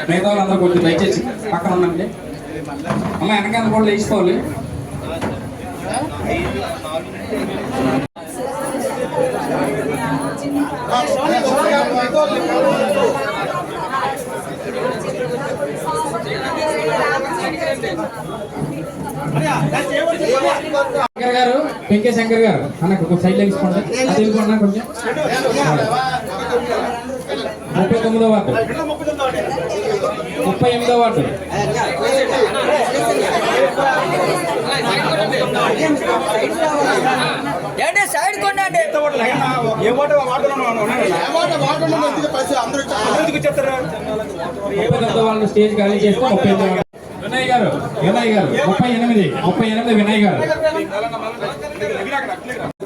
మిగతా వాళ్ళందరూ కొంచెం దయచేసి పక్కన ఉండండి. అమ్మ వెనకాల కూడా లేచిపోవాలి. శంకర్ గారు, వెంకయ్య శంకర్ గారు అన్న కొంచెం సైడ్ లేసుకోండి. అది వెళ్ళిపోండి కొంచెం. 39వ వార్డు, 38వ వార్డు. సైడ్ కొండండి. 39వ వాళ్ళు స్టేజ్ ఖాళీ చేస్తే 38వ వినయ్ గారు, 38 వినయ్ గారు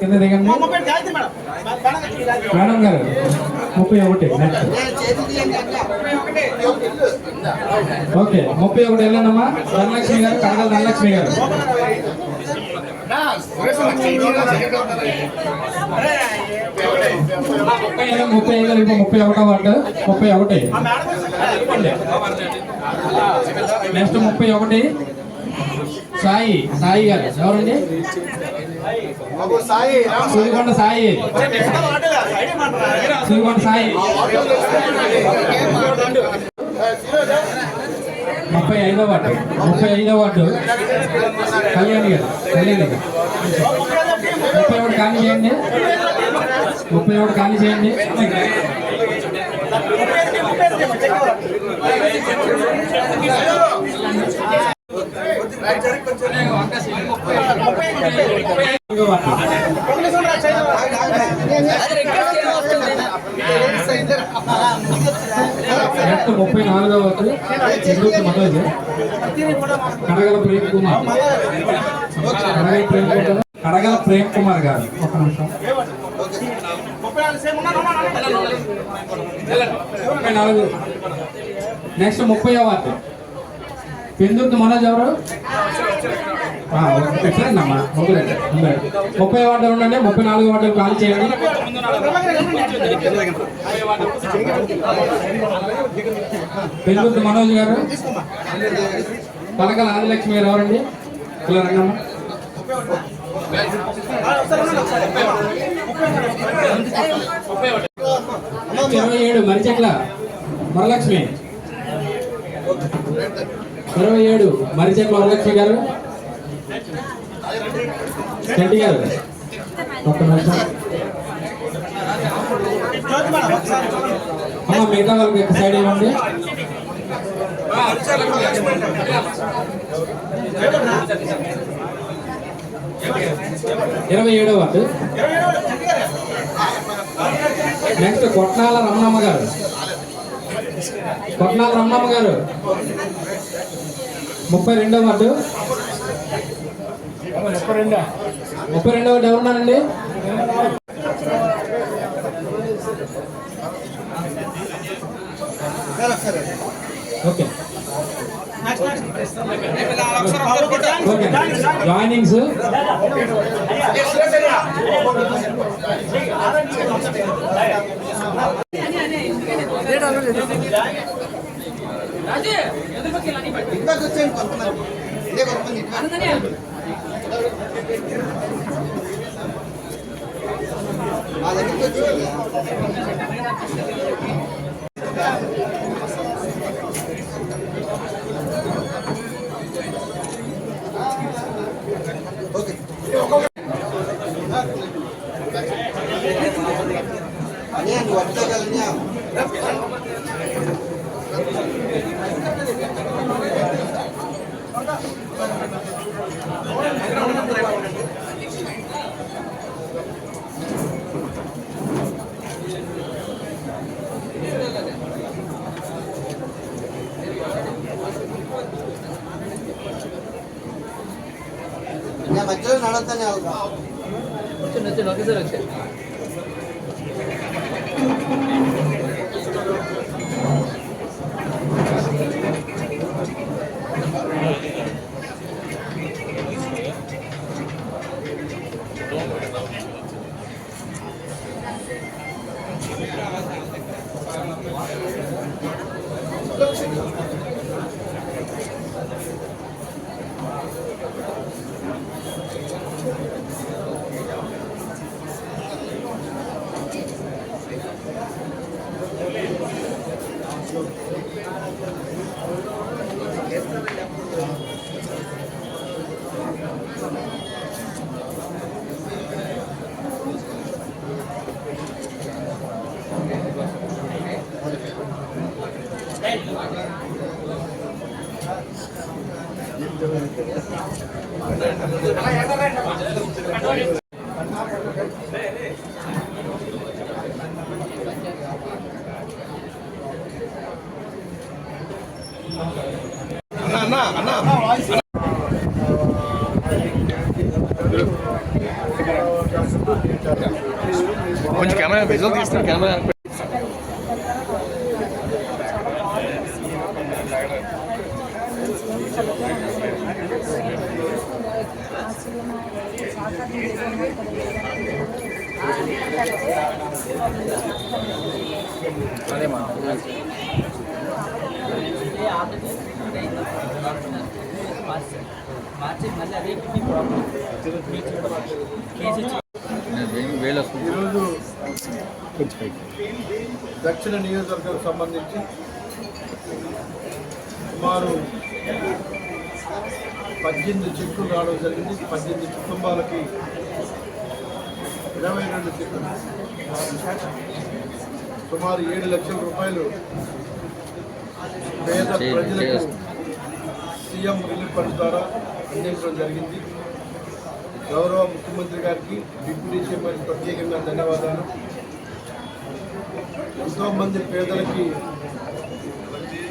కింద దిగండి. మేడం గారు 31. ఓకే 31 వెళ్ళండమ్మా. ధనలక్ష్మి గారు, కనగల ధనలక్ష్మి గారు. 35 31వ వార్డు, 31. నెక్స్ట్ 31 సాయి గారు. ఎవరండి? సూరికొండ సాయి. 35వ వార్డు కళ్యాణి గారు. 31 ఖాళీ చేయండి. 31 ఖాళీ చేయండి. నెక్స్ట్ 34వ వార్డు మనోజ్, కడగల ప్రేమ్ కుమార్. కడగల ప్రేమ్ కుమార్ గారు. ఒక నిమిషం. 34. నెక్స్ట్ 30వ వార్డు పెందుర్తి మనోజ్. ఎవరు? 30వ వార్డు ఉండండి. 34వ వార్డు కాల్ చేయండి. పెందుర్తి మనోజ్ గారు. పలకల ఆదిలక్ష్మి గారు. ఎవరండి? ఇలా రంగమ్మ. 27 మరిచెట్ల వరలక్ష్మి. 27 మరిచెట్ల వరలక్ష్మి గారు. చెంటి గారు ఒక్క నిమిషం. అమ్మ మిగతా వాళ్ళకి సైడ్ ఇవ్వండి. 27వ వార్డు. నెక్స్ట్ కొట్నాల రమణమ్మ గారు. 32వ వార్డు. 32వ వార్డు ఎవరున్నారండి? Okay joinings. నడతానే ఒకేసారి వచ్చాయి. కొంచెం కెమెరా విజువల్ తీస్తున్నారు కెమెరా అదేమా ఈరోజు దక్షిణ నియోజకవర్గానికి సంబంధించి సుమారు 18 చెక్కులు రావడం జరిగింది. 18 కుటుంబాలకి 22 చెక్కులు సుమారు 7 లక్షల రూపాయలు పేద ప్రజలకు సీఎం రిలీఫ్ ఫండ్ ద్వారా అందించడం జరిగింది. గౌరవ ముఖ్యమంత్రి గారికి డిప్యూటీ సీఎం గారికి ప్రత్యేకంగా ధన్యవాదాలు. ఎంతోమంది పేదలకి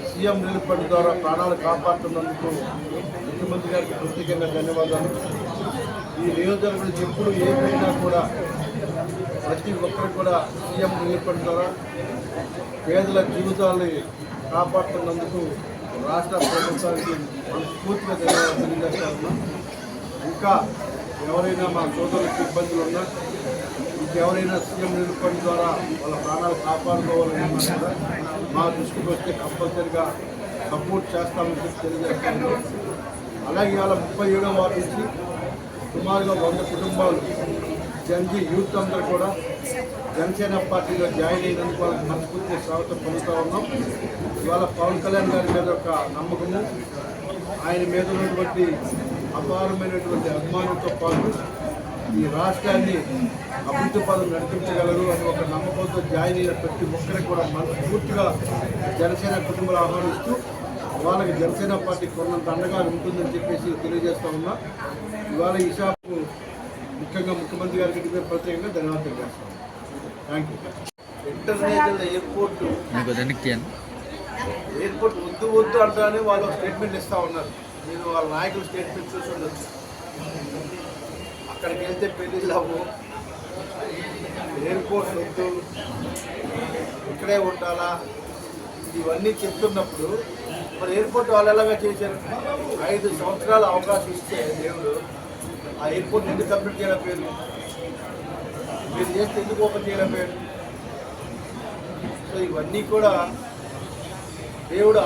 సీఎం రిలీఫ్ ఫండ్ ద్వారా ప్రాణాలు కాపాడుతున్నందుకు ముఖ్యమంత్రి గారికి ప్రత్యేకంగా ధన్యవాదాలు. ఈ నియోజకవర్గంలో ఎప్పుడు ఏమైనా కూడా ప్రతి ఒక్కరు కూడా సీఎం రిలీఫ్ ఫండ్ ద్వారా పేదల జీవితాలని కాపాడుతున్నందుకు రాష్ట్ర ప్రభుత్వానికి మనస్ఫూర్తిగా ధన్యవాదాలు తెలియజేస్తా ఉన్నాం. ఇంకా ఎవరైనా మా సోదరులకు ఇబ్బందులు ఉన్నా ఇంకెవరైనా సీఎం రిలీఫ్ ఫండ్ ద్వారా వాళ్ళ ప్రాణాలు కాపాడుకోవాలని కూడా మా దృష్టికి వస్తే కంపల్సరిగా సపోర్ట్ చేస్తామని తెలియజేస్తాము. అలాగే ఇవాళ 37వ వార్డు నుంచి సుమారుగా 100 కుటుంబాలు జంజీ యూత్ అందరూ కూడా జనసేన పార్టీలో జాయిన్ అయినందుకు వాళ్ళకి మనస్ఫూర్తిగా స్వాగతం పలుకుతూ ఉన్నాం. ఇవాళ పవన్ కళ్యాణ్ గారి మీద ఒక నమ్మకము, ఆయన మీద ఉన్నటువంటి అపారమైనటువంటి అభిమానంతో పాటు ఈ రాష్ట్రాన్ని అభివృద్ధి పదం నడిపించగలరు అని ఒక నమ్మకంతో జాయిన్ అయిన ప్రతి ఒక్కరికి కూడా మనస్ఫూర్తిగా జనసేన కుటుంబాలు ఆహ్వానిస్తూ వాళ్ళకి జనసేన పార్టీ కొన్నంత అండగా ఉంటుందని చెప్పేసి తెలియజేస్తా ఉన్నా. ఇవాళ ఈ షాపు ముఖ్యంగా ముఖ్యమంత్రి గారికి ప్రత్యేకంగా ధన్యవాదాలు తెలియజేస్తాం. Thank you. ఇంటర్నేషనల్ ఎయిర్పోర్ట్ వద్దు వద్దు అంటానే వాళ్ళు స్టేట్మెంట్ ఇస్తూ ఉన్నారు. మీరు వాళ్ళ నాయకులు స్టేట్మెంట్ చూసి ఉండొచ్చు. అక్కడికి వెళ్తే పెళ్ళిళ్ళవు, ఎయిర్పోర్ట్ వద్దు, ఇక్కడే ఉండాలా, ఇవన్నీ చెప్తున్నప్పుడు మరి ఎయిర్పోర్ట్ వాళ్ళు ఎలాగా చేశారు? 5 సంవత్సరాల అవకాశం ఇస్తే దేవుడు ఆ ఎయిర్పోర్ట్ ఎందుకు కంప్లీట్ చేయలేకపోయారు? మీరు చేస్తే ఎందుకు ఓపెన్ చేయలేకపోయారు? సో ఇవన్నీ కూడా దేవుడు